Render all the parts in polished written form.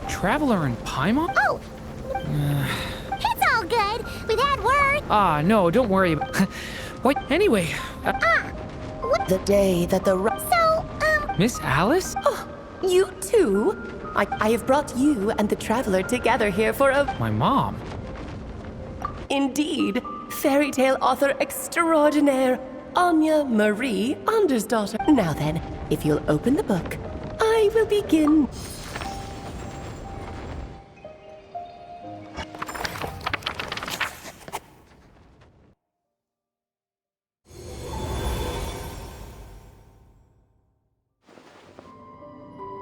Traveler in Paimon? Oh, it's all good. We've had word. No, don't worry. What? Anyway, What? The day that the... So, Miss Alice? Oh, you too? I have brought you and the traveler together here for a... My mom. Indeed, fairy tale author extraordinaire, Anya Marie Andersdottir. Now then, if you'll open the book, I will begin.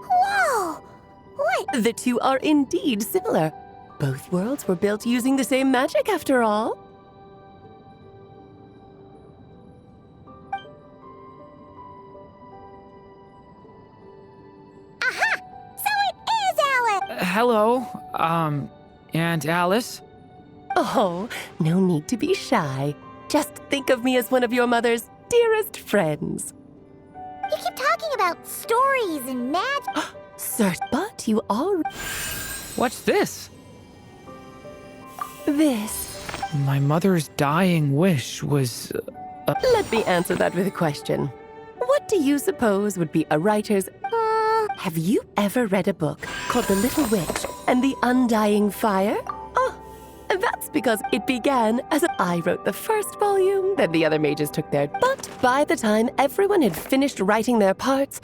whoa. What? The two are indeed similar. Both worlds were built using the same magic, after all. Aha! So it is Alice! Hello, Aunt Alice? Oh, no need to be shy. Just think of me as one of your mother's dearest friends. You keep talking about stories and magic. Sir, but you are... What's this? This. My mother's dying wish was... Let me answer that with a question. What do you suppose would be a writer's... Have you ever read a book called The Little Witch and the Undying Fire? Oh, that's because it began as I wrote the first volume, then the other mages took their... But by the time everyone had finished writing their parts...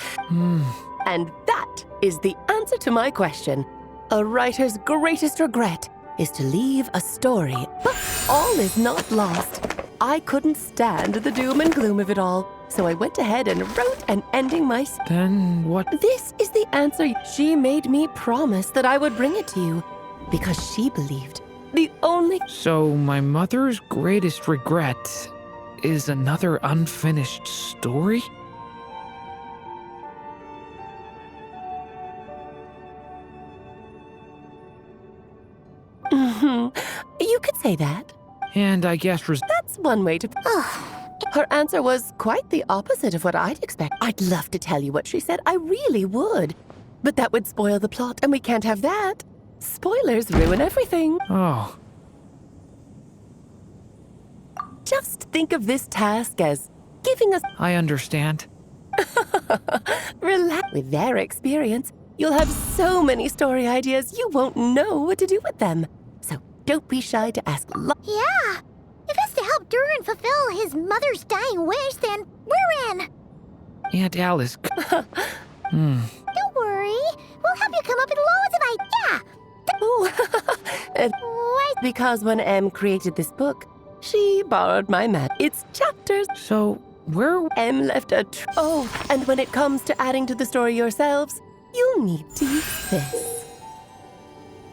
And that is the answer to my question. A writer's greatest regret is to leave a story, but all is not lost. I couldn't stand the doom and gloom of it all, so I went ahead and wrote an ending myself. Then what? This is the answer. She made me promise that I would bring it to you, because she believed the only... So my mother's greatest regret is another unfinished story? You could say that. And I guess That's one way to... Her answer was quite the opposite of what I'd expect. I'd love to tell you what she said. I really would. But that would spoil the plot, and we can't have that. Spoilers ruin everything. Oh, Just think of this task as giving us... I understand. Relax. With their experience, you'll have so many story ideas you won't know what to do with them. So don't be shy to ask Yeah. If it's to help Durin fulfill his mother's dying wish, then we're in. Aunt Alice. Don't worry. We'll help you come up with loads of ideas. Oh, Wait. because when Em created this book, she borrowed my map. It's chapters. So, where... Em left a... Oh, and when it comes to adding to the story yourselves, you'll need to use this.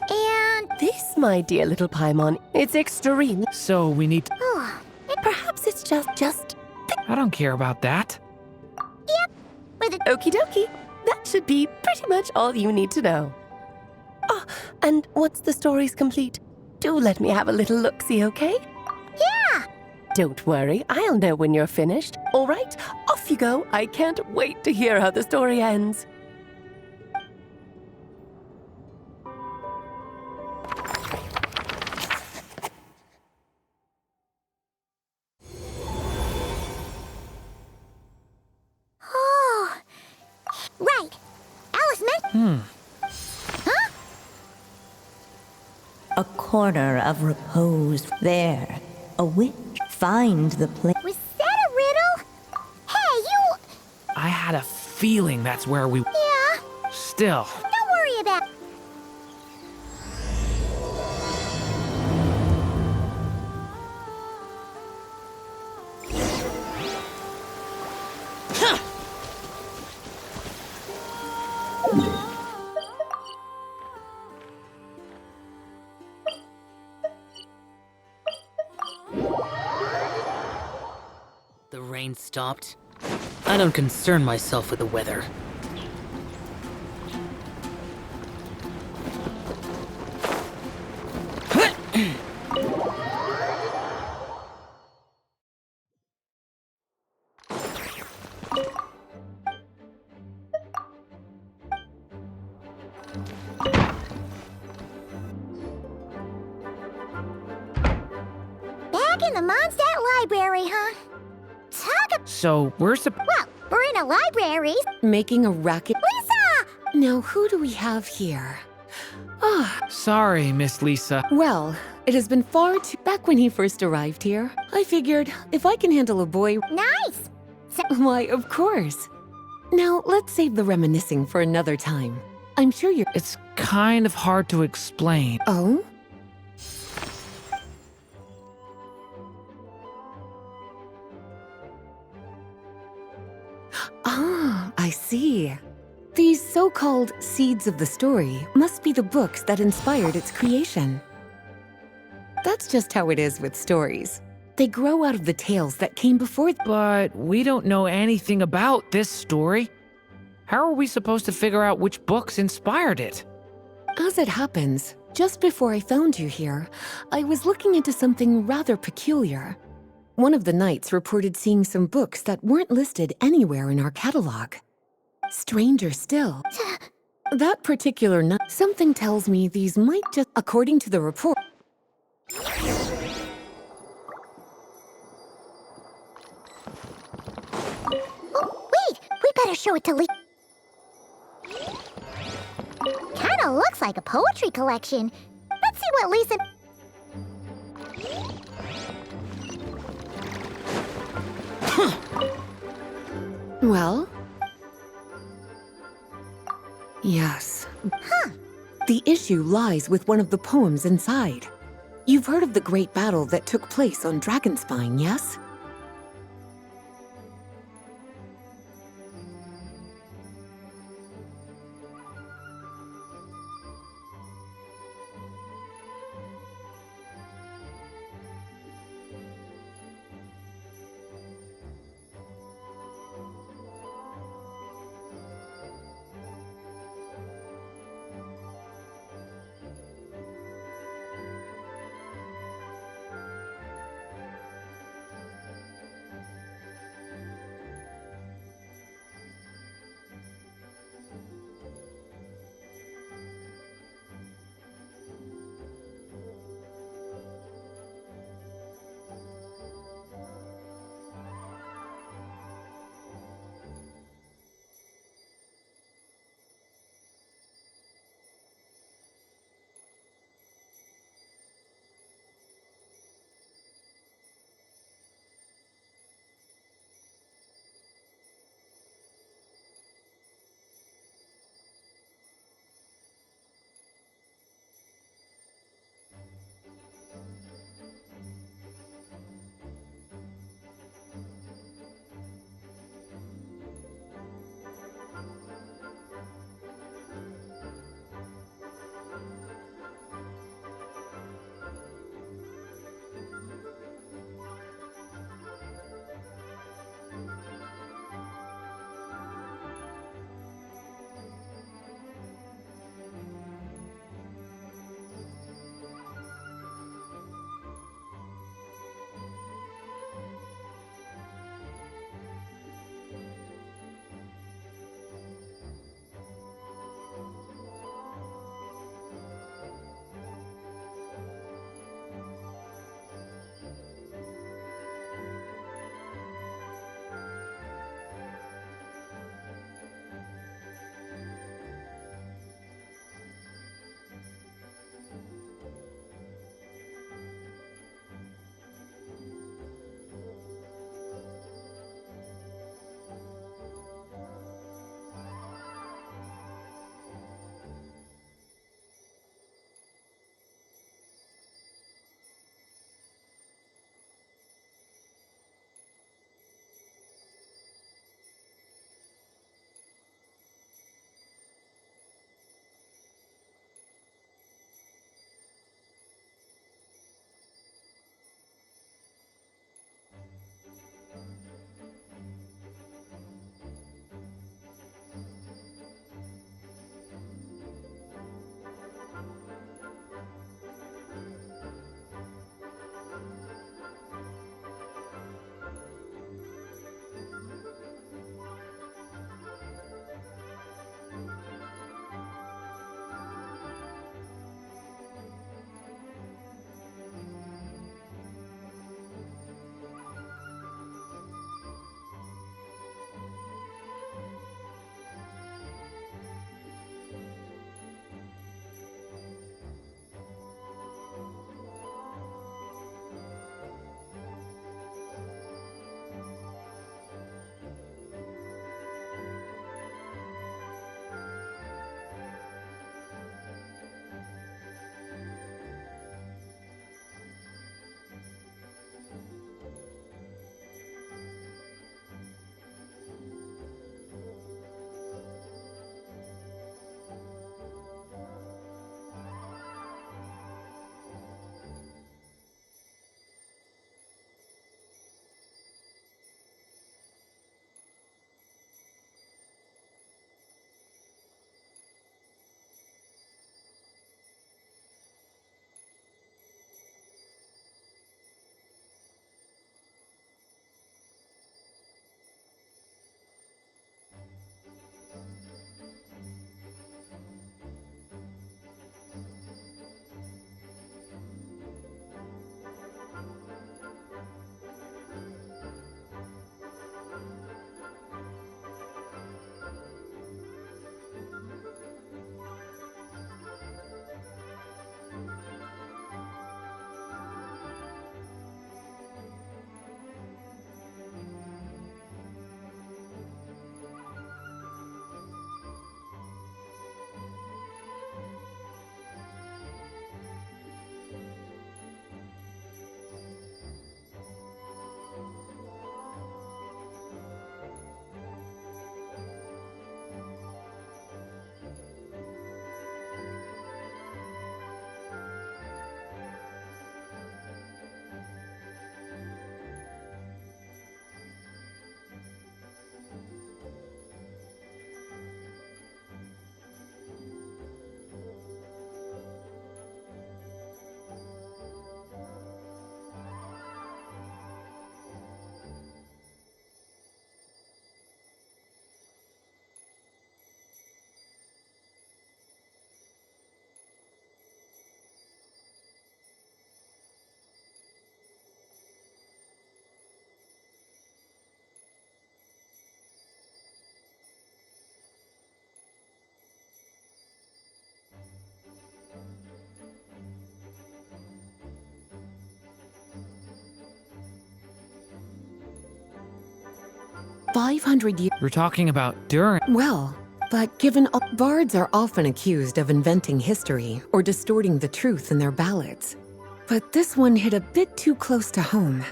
And... This, my dear little Paimon, it's extreme. So we need... Oh, Perhaps it's just... I don't care about that. with a... Okie dokie. That should be pretty much all you need to know. Oh, and once the story's complete, do let me have a little look-see, okay? Yeah. Don't worry, I'll know when you're finished. All right, off you go. I can't wait to hear how the story ends. Oh. Right. Alice meant... Huh? A corner of repose there. A witch. Find the place. Was that a riddle? Hey, you... I had a feeling that's where we... Yeah. Still. Don't worry about... The rain stopped. I don't concern myself with the weather. in the Mondstadt Library, huh? So we're Well, we're in a library. Making a racket. Lisa! Now, who do we have here? Ah, sorry, Miss Lisa. well, it has been far too. Back when he first arrived here, I figured if I can handle a boy. Nice! Why, of course. Now, let's save the reminiscing for another time. I'm sure you're. It's kind of hard to explain. Oh? Ah, I see. These so-called seeds of the story must be the books that inspired its creation. That's just how it is with stories. They grow out of the tales that came before. But we don't know anything about this story. How are we supposed to figure out which books inspired it? As it happens, just before I found you here, I was looking into something rather peculiar. One of the knights reported seeing some books that weren't listed anywhere in our catalog. Stranger still, that particular night, something tells me these might just, according to the report. Oh, wait! We better show it to Lisa. Kinda looks like a poetry collection. Let's see what Lisa... Well? Yes. The issue lies with one of the poems inside. You've heard of the great battle that took place on Dragonspine, yes? 500 years. You're talking about Durin. Well, but bards are often accused of inventing history or distorting the truth in their ballads. But this one hit a bit too close to home.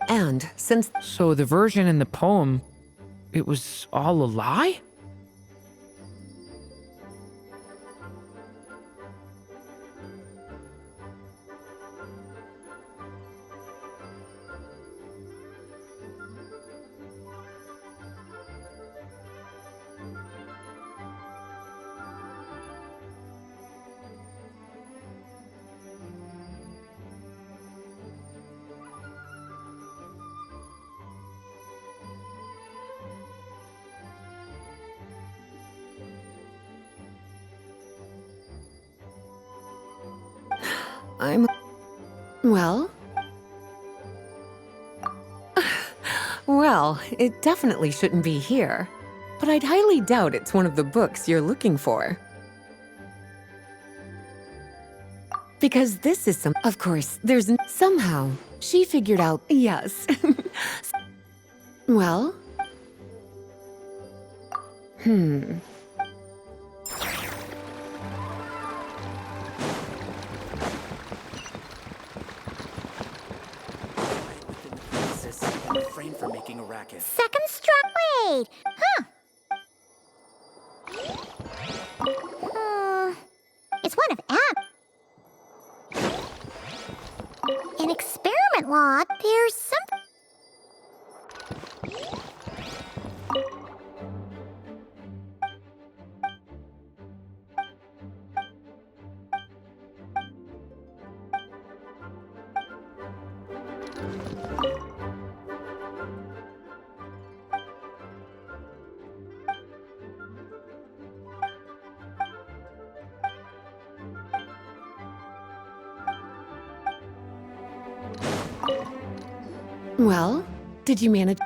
And since So the version in the poem, it was all a lie? I'm... Well... Well, it definitely shouldn't be here. But I'd highly doubt it's one of the books you're looking for. Because this is some... Of course, there's... Somehow, she figured out... Yes. Well... Refrain from making a racket. Second strike. Wait. Huh. It's one of an experiment log. There's some. Well, did you manage?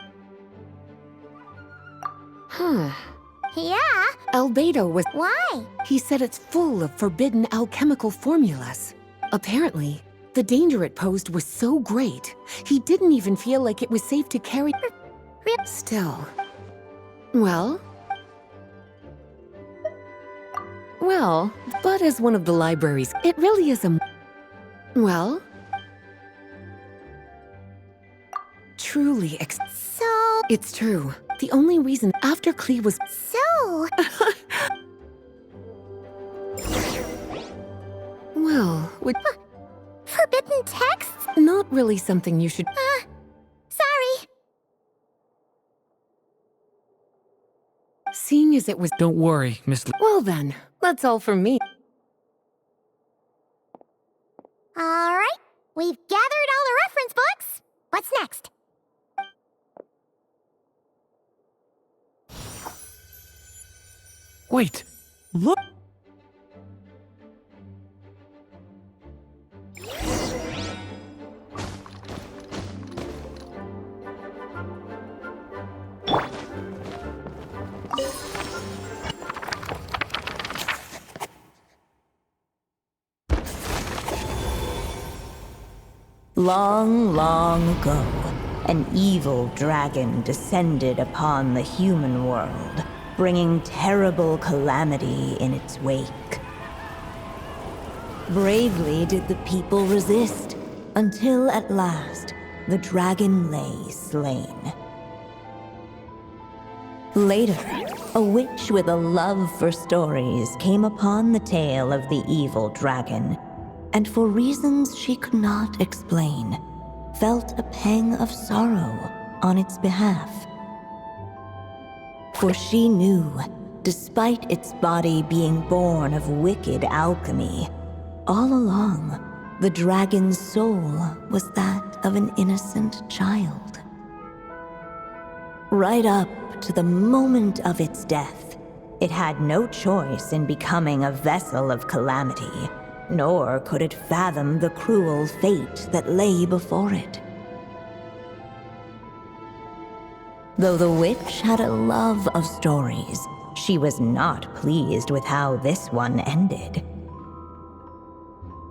Yeah, Albedo was. why? He said it's full of forbidden alchemical formulas. Apparently, the danger it posed was so great, he didn't even feel like it was safe to carry. Still. Well, but as one of the libraries, it really is a. Well, truly. So, It's true. The only reason after Klee was. Well, with Forbidden texts? not really something you should. Sorry. Seeing as it was. Don't worry, Miss Lee. Well then, that's all from me. All right, we've gathered all the reference books. What's next? Wait, look. Long, long ago, an evil dragon descended upon the human world, bringing terrible calamity in its wake. Bravely did the people resist, until at last, the dragon lay slain. Later, a witch with a love for stories came upon the tale of the evil dragon, and for reasons she could not explain, felt a pang of sorrow on its behalf. For she knew, despite its body being born of wicked alchemy, all along, the dragon's soul was that of an innocent child. Right up to the moment of its death, it had no choice in becoming a vessel of calamity, nor could it fathom the cruel fate that lay before it. Though the witch had a love of stories, she was not pleased with how this one ended.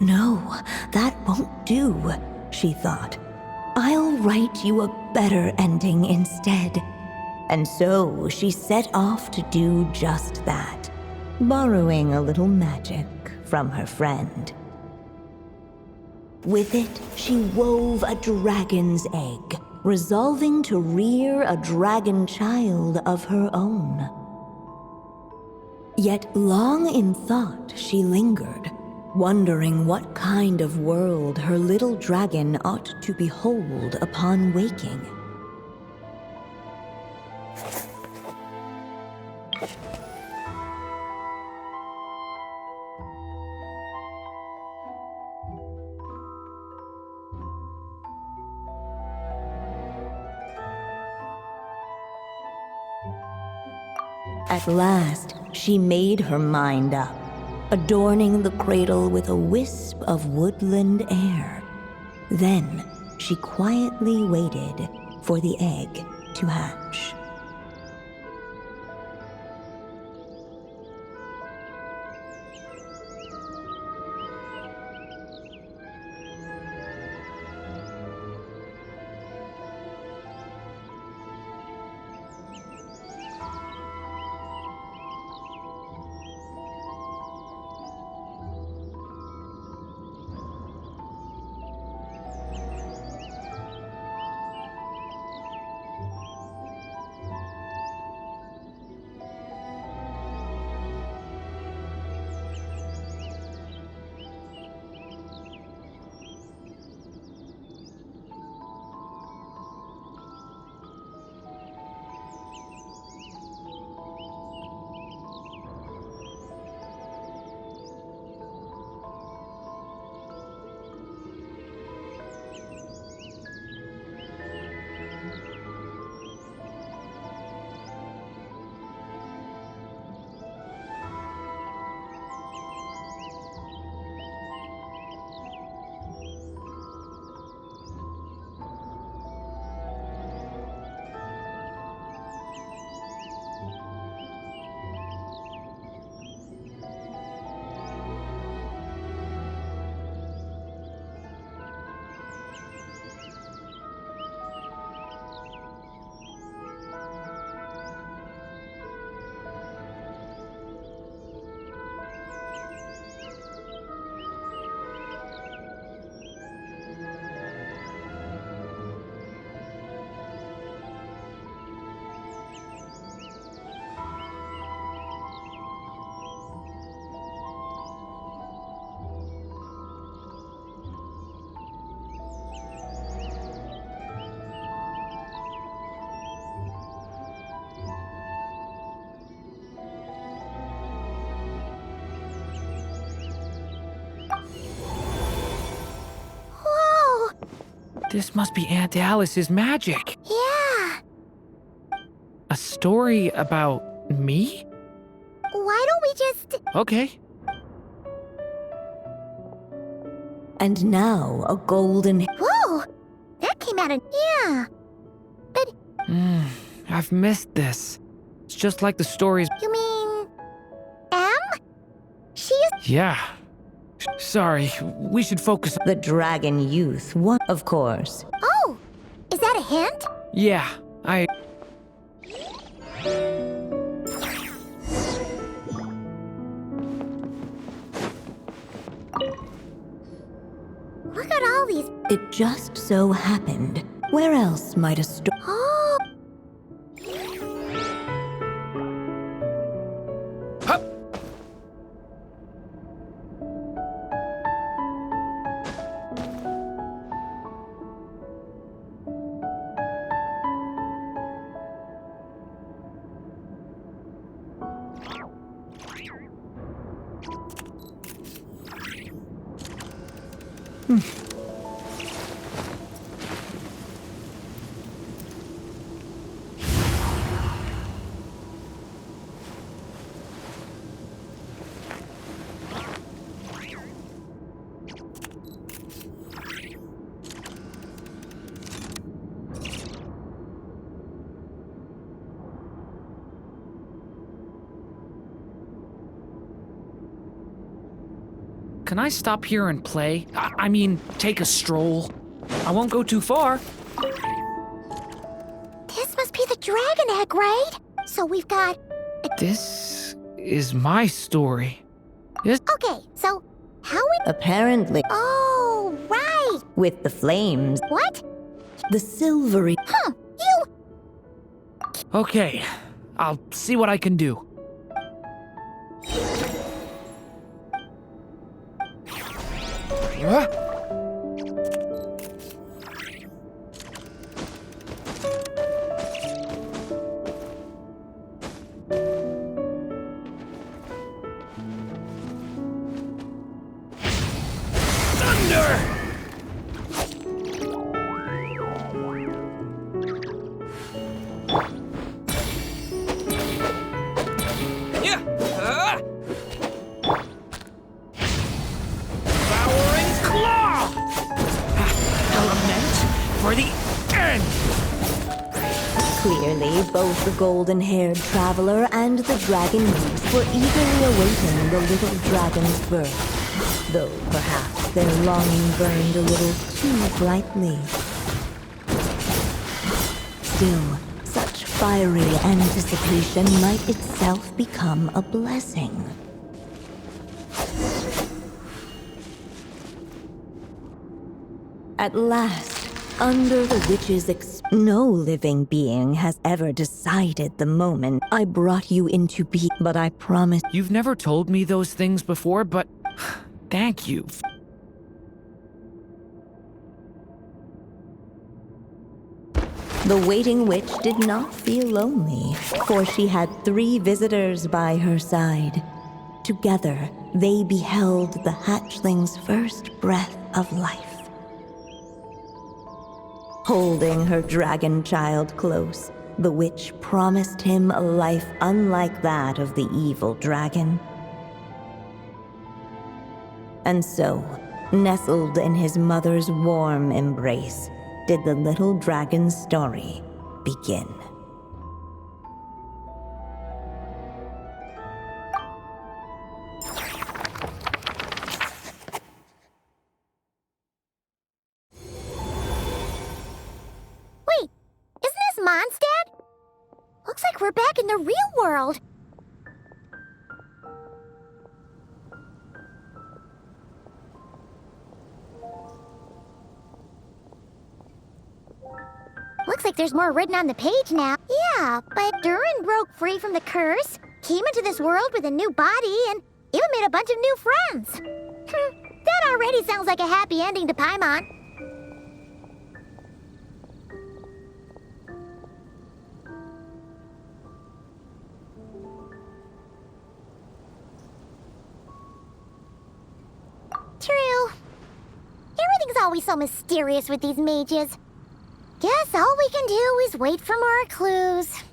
No, that won't do, she thought. I'll write you a better ending instead. And so she set off to do just that, borrowing a little magic from her friend. With it, she wove a dragon's egg, resolving to rear a dragon child of her own. Yet long in thought she lingered, wondering what kind of world her little dragon ought to behold upon waking. At last, she made her mind up, adorning the cradle with a wisp of woodland air. Then, she quietly waited for the egg to hatch. This must be Aunt Alice's magic. Yeah. A story about me? Why don't we just... Okay. And now a golden... Whoa! That came out of... Yeah. I've missed this. It's just like the stories. You mean... M? She is... Yeah. Sorry, we should focus. The dragon youth, one, of course. Oh! Is that a hint? Yeah, Look at all these... It just so happened. Where else might a story... Oh! Hup. Can I stop here and play? I mean, take a stroll. I won't go too far. This must be the dragon egg, right? So we've got... This is my story. This. Okay, so how we... Apparently, Oh, right! with the flames, What? the silvery... Huh, you... Okay, I'll see what I can do. Huh? Thunder! Yeah! Devouring claw! Element for the end! Clearly, both the golden-haired traveler and the dragon youth were eagerly awaiting the little dragon's birth, though perhaps their longing burned a little too brightly. Still, such fiery anticipation might itself become a blessing. At last, under the witch's no living being has ever decided the moment I brought you into being, but I promise You've never told me those things before, but thank you. the waiting witch did not feel lonely, for she had 3 visitors by her side. Together, they beheld the hatchling's first breath of life. Holding her dragon child close, the witch promised him a life unlike that of the evil dragon. And so, nestled in his mother's warm embrace, did the little dragon's story begin. Wait, isn't this Mondstadt? Looks like we're back in the real world. Looks like there's more written on the page now. Yeah, but Durin broke free from the curse, came into this world with a new body, and even made a bunch of new friends. That already sounds like a happy ending to Paimon. True. Everything's always so mysterious with these mages. Guess all we can do is wait for more clues.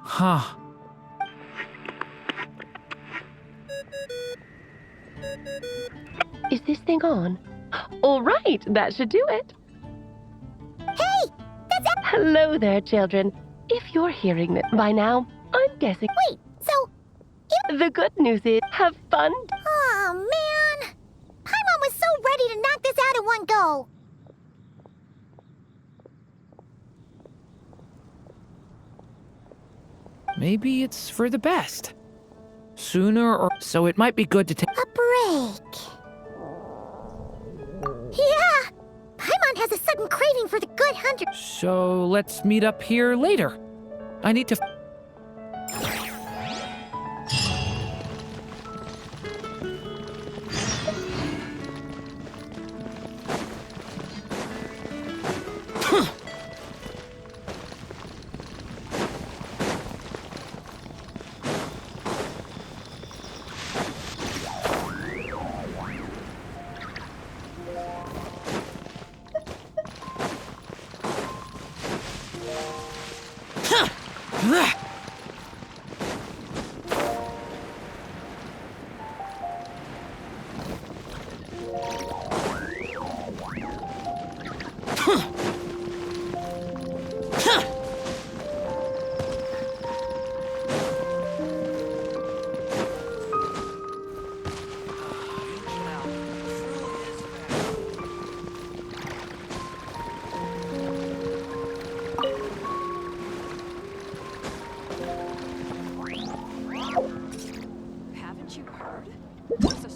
Huh. Is this thing on? All right, that should do it. Hey! That's it! Hello there, children. If you're hearing this by now, I'm guessing. Wait, so... The good news is, have fun. Oh, man! Paimon was so ready to knock this out in one go. Maybe it's for the best. Sooner or... So it might be good to take... A break. Yeah! Paimon has a sudden craving for the good hunter. So let's meet up here later. I need to... Haven't you heard? It's a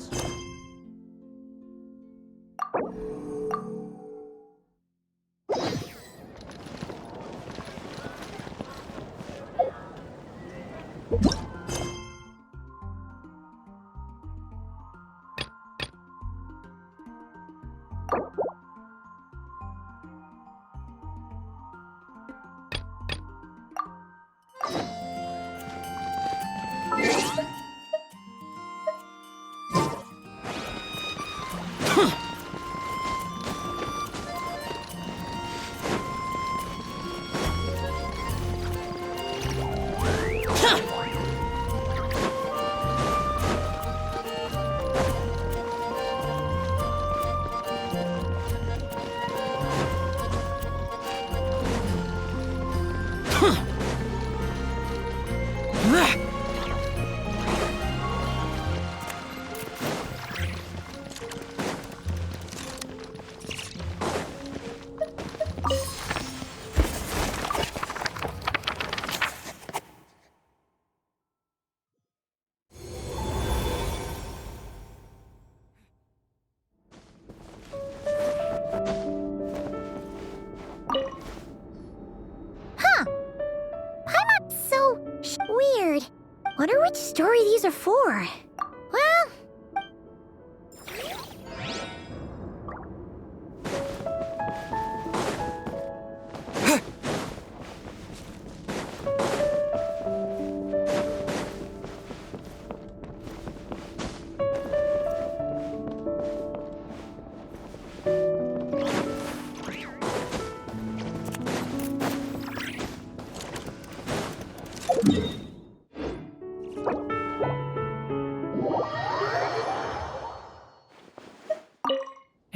Weird. Wonder which story these are for. Well...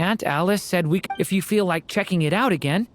Aunt Alice said if you feel like checking it out again.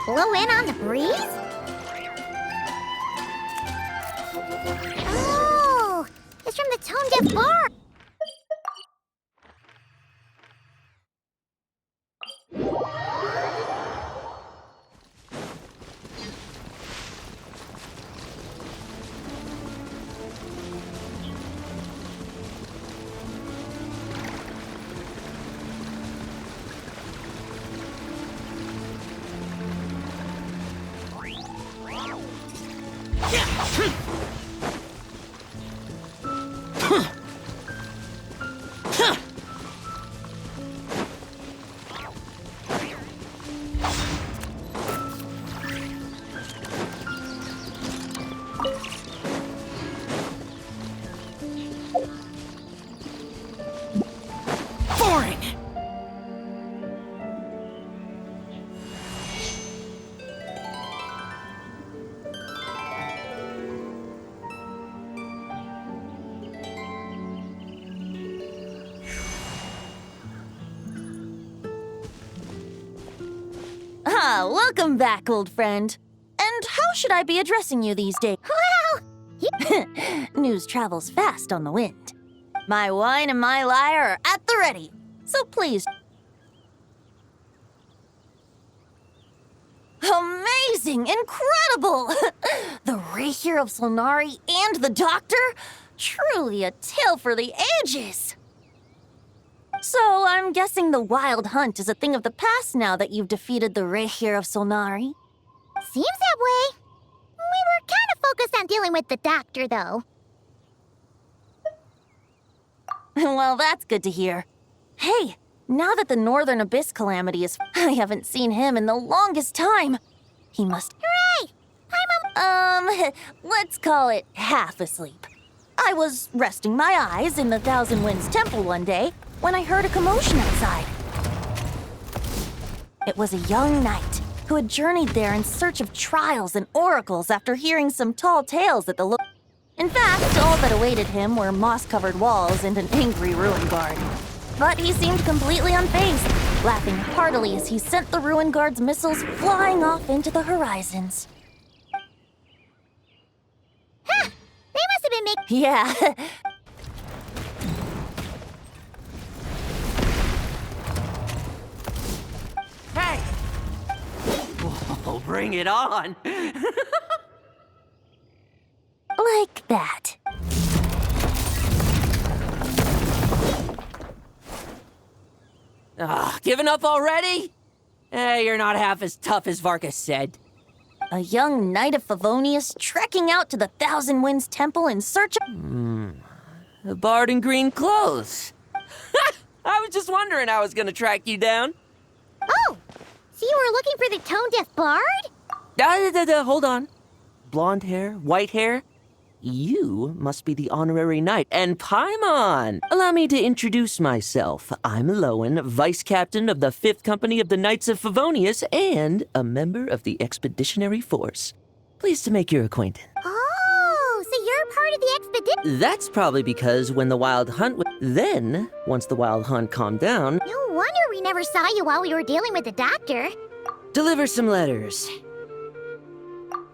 blow in on the breeze? Oh, it's from the tone-deaf bar. Boring! Ah, welcome back, old friend. And how should I be addressing you these days? Well, News travels fast on the wind. My wine and my lyre are at the ready. So please. Amazing! Incredible! The Rapier of Solnari and the Doctor? Truly a tale for the ages! So, I'm guessing the Wild Hunt is a thing of the past now that you've defeated the Rapier of Solnari? seems that way. We were kind of focused on dealing with the doctor, though. Well, that's good to hear. Hey, now that the Northern Abyss calamity is... I haven't seen him in the longest time. He must... Hooray! Let's call it half asleep. I was resting my eyes in the Thousand Winds Temple one day when I heard a commotion outside. It was a young knight who had journeyed there in search of trials and oracles after hearing some tall tales at the In fact, all that awaited him were moss-covered walls and an angry ruin guard. But he seemed completely unfazed, laughing heartily as he sent the ruin guard's missiles flying off into the horizons. Ha! They must have been making... Yeah. Hey! Whoa, bring it on! Like that. Giving up already? You're not half as tough as Varka said. A young knight of Favonius trekking out to the Thousand Winds Temple in search of... A bard in green clothes. I was just wondering how I was gonna track you down. Oh! So you were looking for the tone-deaf bard? Hold on. Blonde hair, white hair. You must be the honorary knight. And Paimon! Allow me to introduce myself. I'm Lowen, vice captain of the 5th Company of the Knights of Favonius and a member of the Expeditionary Force. Pleased to make your acquaintance. Oh, so you're part of the expedition? That's probably because when the Wild Hunt... Then, once the Wild Hunt calmed down... No wonder we never saw you while we were dealing with the doctor. Deliver some letters.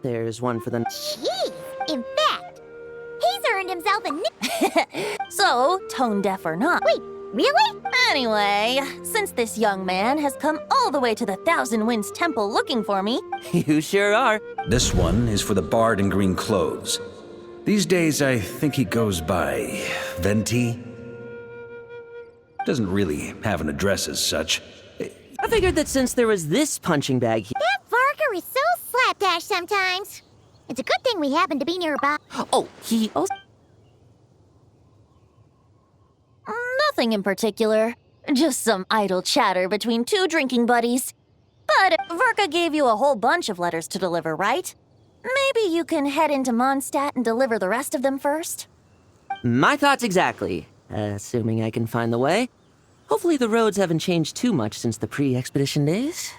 There's one for the... Jeez, in fact, he's earned himself a So, tone deaf or not. Wait, really? Anyway, since this young man has come all the way to the Thousand Winds Temple looking for me... You sure are. This one is for the bard in green clothes. These days, I think he goes by Venti. Doesn't really have an address as such. I figured that since there was this punching bag here... That Varker is so slapdash sometimes. It's a good thing we happen to be nearby. Oh, he also... Nothing in particular. Just some idle chatter between two drinking buddies. But Varka gave you a whole bunch of letters to deliver, right? Maybe you can head into Mondstadt and deliver the rest of them first? My thoughts exactly. Assuming I can find the way. Hopefully the roads haven't changed too much since the pre-expedition days.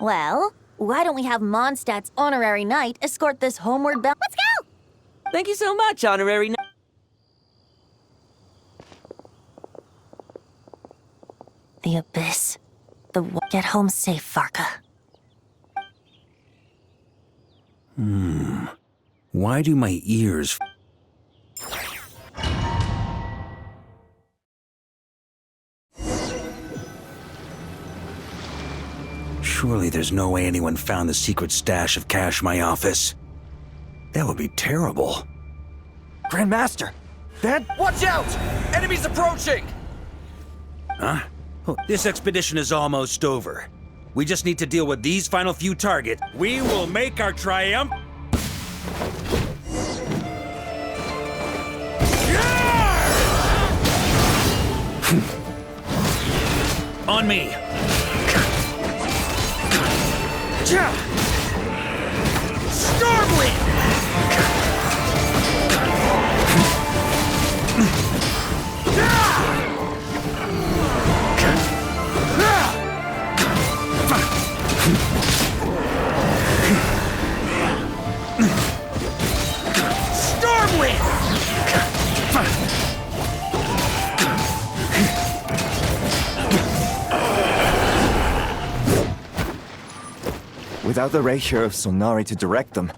Well, why don't we have Mondstadt's honorary knight escort this homeward bound... Let's go! Thank you so much, honorary knight. The Abyss. Get home safe, Varka. Why do my ears... Surely there's no way anyone found the secret stash of cash in my office. That would be terrible. Grandmaster! Dad, watch out! Enemies approaching! Huh? Oh, this expedition is almost over. We just need to deal with these final few targets. We will make our triumph... On me! Stormwind! Without the ratio of Sonari to direct them,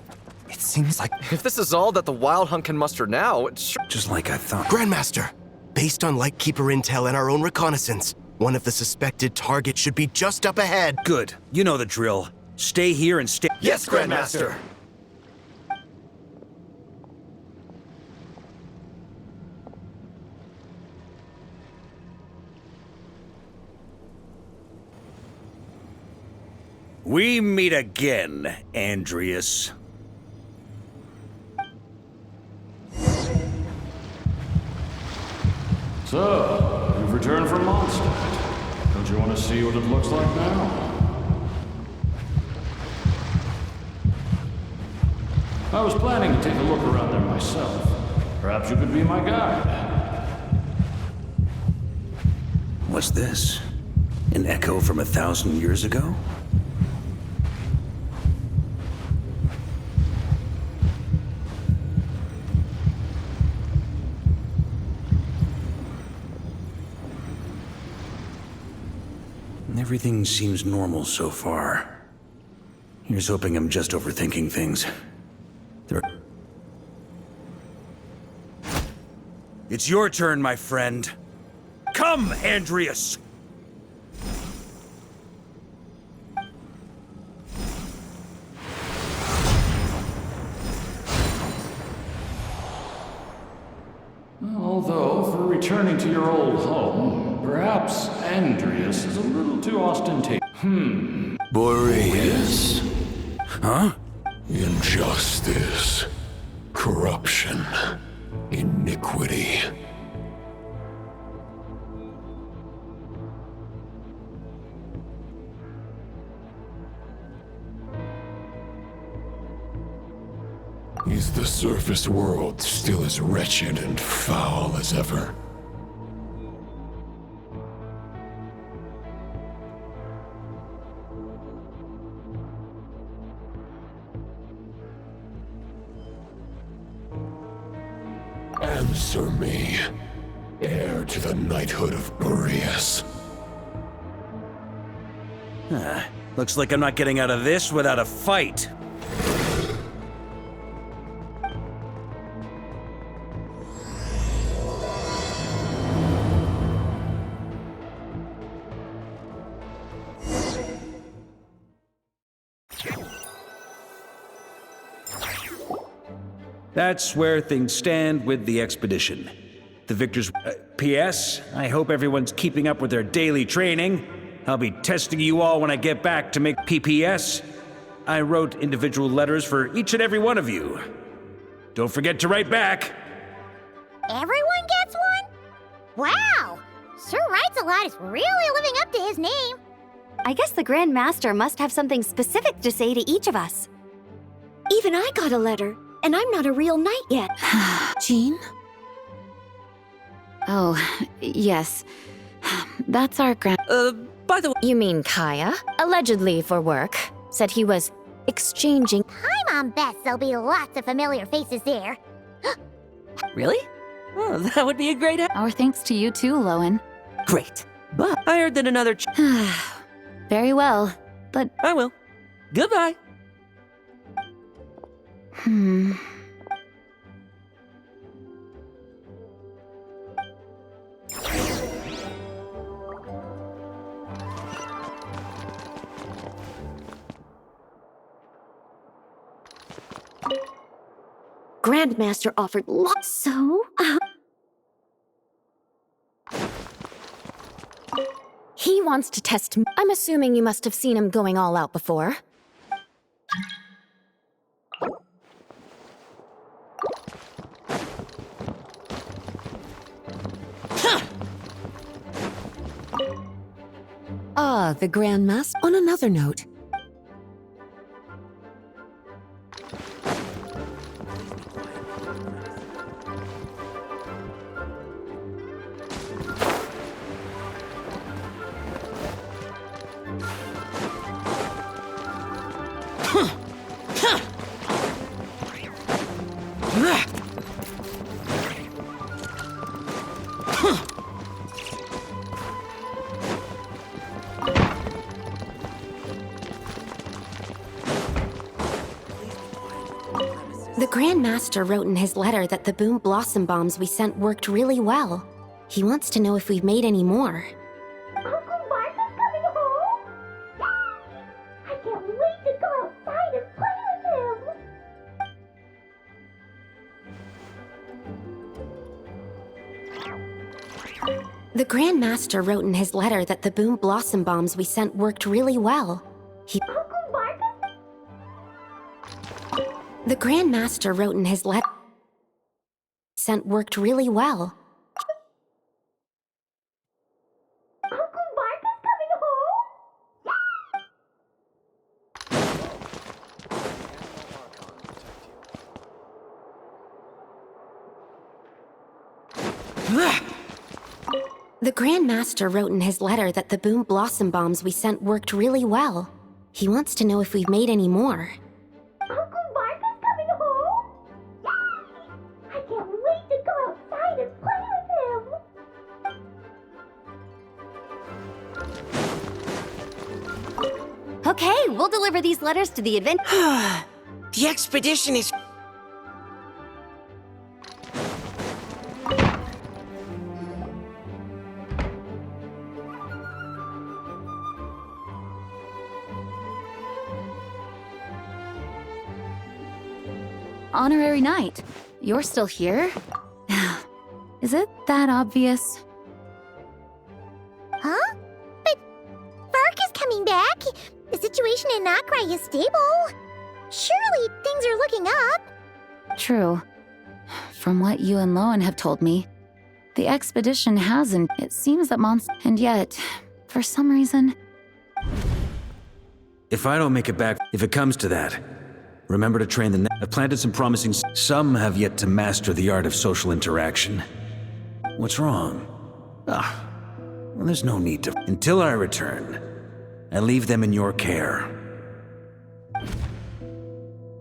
it seems like... If this is all that the Wild Hunt can muster now, it's Just like I thought. Grandmaster, based on Lightkeeper intel and our own reconnaissance, one of the suspected targets should be just up ahead. Good. You know the drill. Stay here and stay... Yes, Grandmaster! We meet again, Andreas. So, you've returned from Mondstadt. Don't you want to see what it looks like now? I was planning to take a look around there myself. Perhaps you could be my guide. What's this? An echo from 1,000 years ago? Everything seems normal so far. Here's hoping I'm just overthinking things. It's your turn, my friend. Come, Andreas! Although, for returning to your old home, perhaps Andreas is a little too ostentatious. Boreas. Huh? Injustice. Corruption. Iniquity. Is the surface world still as wretched and foul as ever? Answer me, heir to the knighthood of Boreas. Looks like I'm not getting out of this without a fight. That's where things stand with the expedition. The victors... P.S. I hope everyone's keeping up with their daily training. I'll be testing you all when I get back to make P.P.S. I wrote individual letters for each and every one of you. Don't forget to write back. Everyone gets one? Wow! Sir Writes-A-Lot is really living up to his name. I guess the Grand Master must have something specific to say to each of us. Even I got a letter, and I'm not a real knight yet. Jean? Oh, yes. That's our By the way... You mean Kaya? Allegedly for work. Said he was exchanging... Paimon bets there'll be lots of familiar faces there. Really? Oh, that would be a great... Our thanks to you too, Lowen. Great. But I heard that another... Very well, but... I will. Goodbye. Grandmaster offered lots. So? He wants to test me. I'm assuming you must have seen him going all out before. Ah, the Grandmaster. On another note, The Grandmaster wrote in his letter that the Boom Blossom bombs we sent worked really well. He wants to know if we've made any more. Uncle Martha's coming home? I can't wait to go outside and play with him. The Grandmaster wrote in his letter that the Boom Blossom bombs we sent worked really well. The Grandmaster wrote in his letter sent worked really well. Uncle Martha's coming home? The Grandmaster wrote in his letter that the Boom Blossom bombs we sent worked really well. He wants to know if we've made any more. Uncle Martha's coming home? I can't wait to go outside and play with him. Okay, we'll deliver these letters to the event. The expedition is... Honorary Knight, you're still here? Is it that obvious? Huh? But Vark is coming back. The situation in Nakrai is stable. Surely things are looking up. True. From what you and Lowen have told me, the expedition hasn't. It seems that and yet, for some reason... If I don't make it back, if it comes to that, remember to train the I've planted some promising... Some have yet to master the art of social interaction. What's wrong? Well, there's no need to... Until I return, I leave them in your care.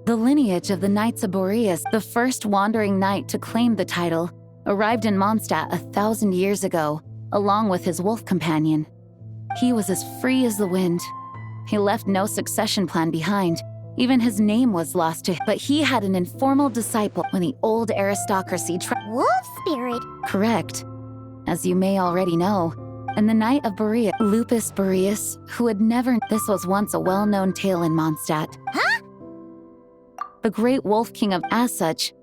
The lineage of the Knights of Boreas, the first wandering knight to claim the title, arrived in Mondstadt 1,000 years ago, along with his wolf companion. He was as free as the wind. He left no succession plan behind. Even his name was lost to him, but he had an informal disciple when the old aristocracy Wolf spirit? Correct. As you may already know, and the Knight of Borea, Lupus Boreas, who had never... This was once a well-known tale in Mondstadt. Huh? The Great Wolf King of... As such,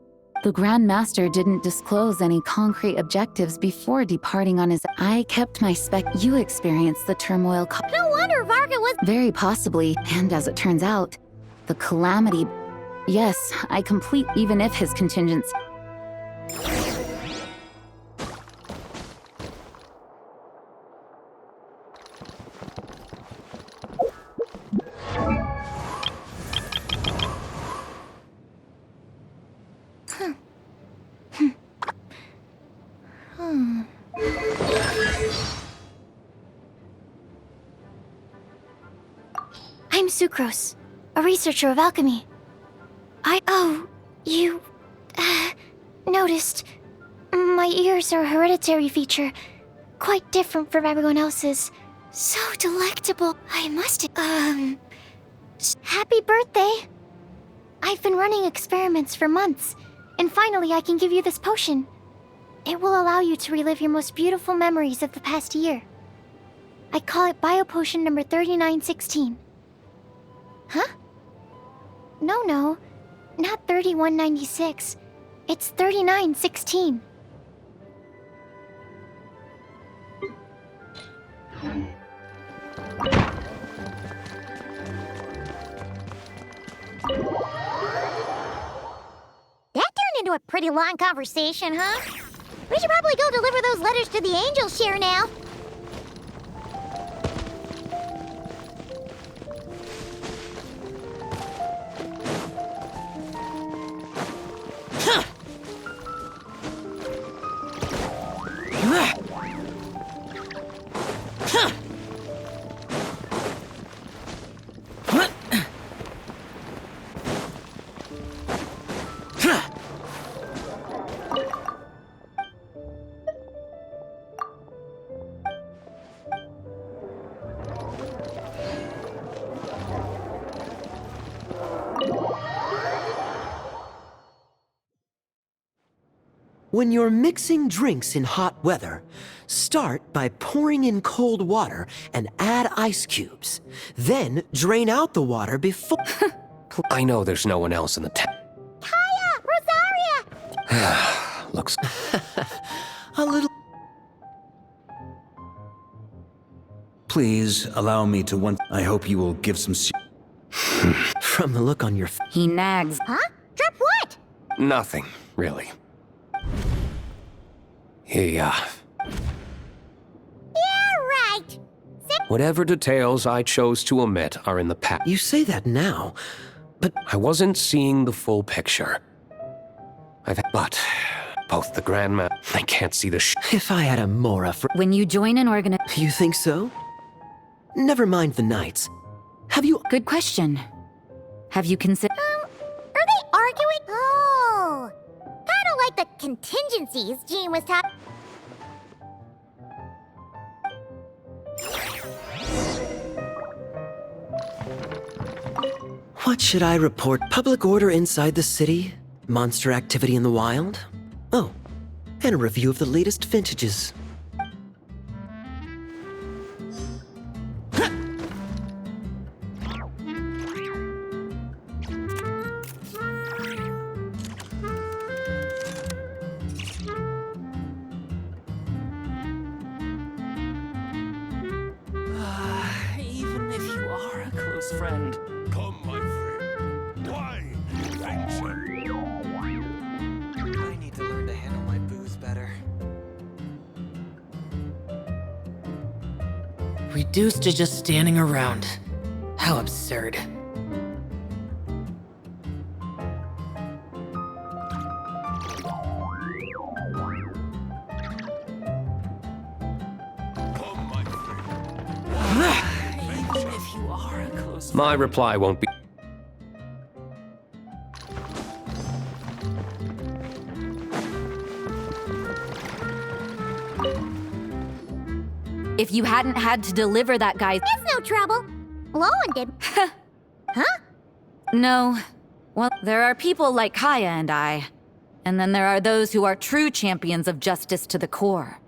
the Grand Master didn't disclose any concrete objectives before departing on his... I kept my You experienced the turmoil... No wonder Varga was... Very possibly, and as it turns out, the calamity... Yes, I complete even if his contingents... I'm Sucrose, a researcher of alchemy. You noticed. My ears are a hereditary feature, quite different from everyone else's. So delectable. I must... Happy birthday. I've been running experiments for months, and finally I can give you this potion. It will allow you to relive your most beautiful memories of the past year. I call it Biopotion number 3916. Huh? No, not 3196. It's 3916. That turned into a pretty long conversation, huh? We should probably go deliver those letters to the angel share now. When you're mixing drinks in hot weather, start by pouring in cold water and add ice cubes. Then drain out the water before... I know there's no one else in the town. Kaya! Rosaria! Looks... A little... Please allow me to one... I hope you will give some... From the look on your... He nags. Huh? Drip what? Nothing, really. Yeah, right. Whatever details I chose to omit are in the past. You say that now, but... I wasn't seeing the full picture. But both the Grandma... I can't see the If I had a Mora for... When you join an organization... You think so? Never mind the knights. Have you... Good question. Have you considered... Are they arguing? Oh, kinda like the contingencies Jean was talking... What should I report? Public order inside the city? Monster activity in the wild? Oh, and a review of the latest vintages. Even if you are a close friend. Come, my friend. Why adventure? I need to learn to handle my booze better. Reduced to just standing around. How absurd. Even if you are a close My reply won't be... If you hadn't had to deliver that guy... It's no trouble. Lowen did. Huh? No. Well, there are people like Kaya and I. And then there are those who are true champions of justice to the core.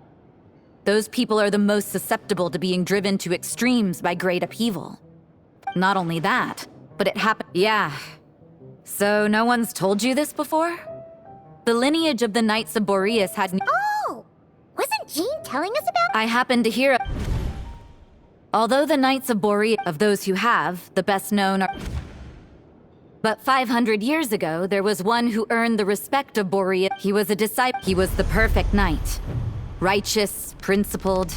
Those people are the most susceptible to being driven to extremes by great upheaval. Not only that, but it happened... Yeah. So no one's told you this before? The lineage of the Knights of Boreas had... Oh! Wasn't Jean telling us about... I happened to hear... Although the Knights of Boreas, of those who have, the best known are... But 500 years ago, there was one who earned the respect of Boreas. He was a disciple. He was the perfect knight. Righteous, principled.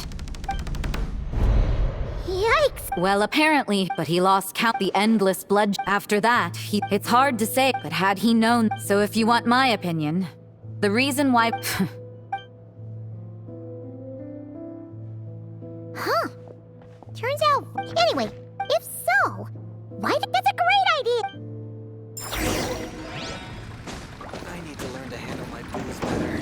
Yikes! Well, apparently, but he lost count the endless blood. After that, it's hard to say, but had he known... So if you want my opinion, the reason why... Huh. Turns out... Anyway, if so, why... That's a great idea! I need to learn to handle my booze better.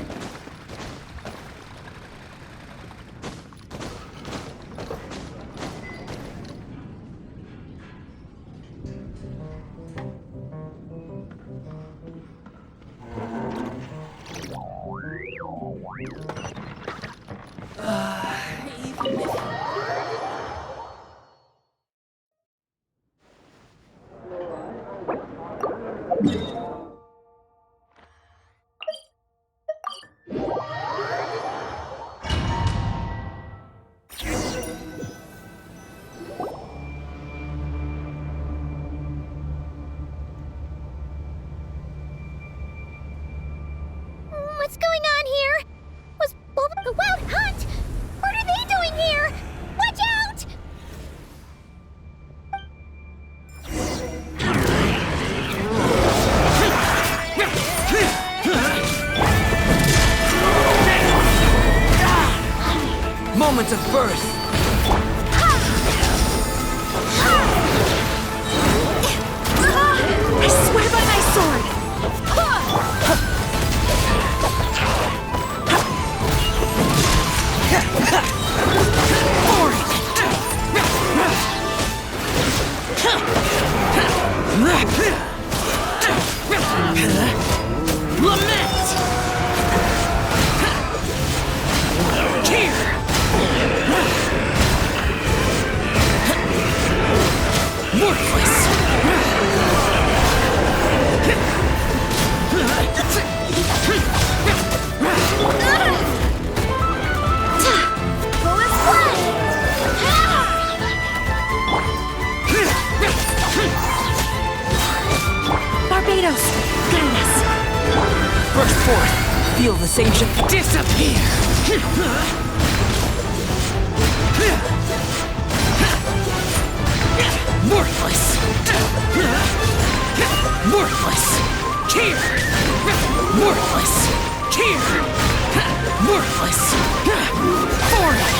What's going on here? Was Bulb the Wild Hunt? What are they doing here? Watch out! Moments of birth. I swear by my sword! Lament! Here! Worthless! Barbados, guide us. Burst forth! Feel the same ship disappear! Worthless! Worthless! Here! Worthless! Here! Worthless! Foreign!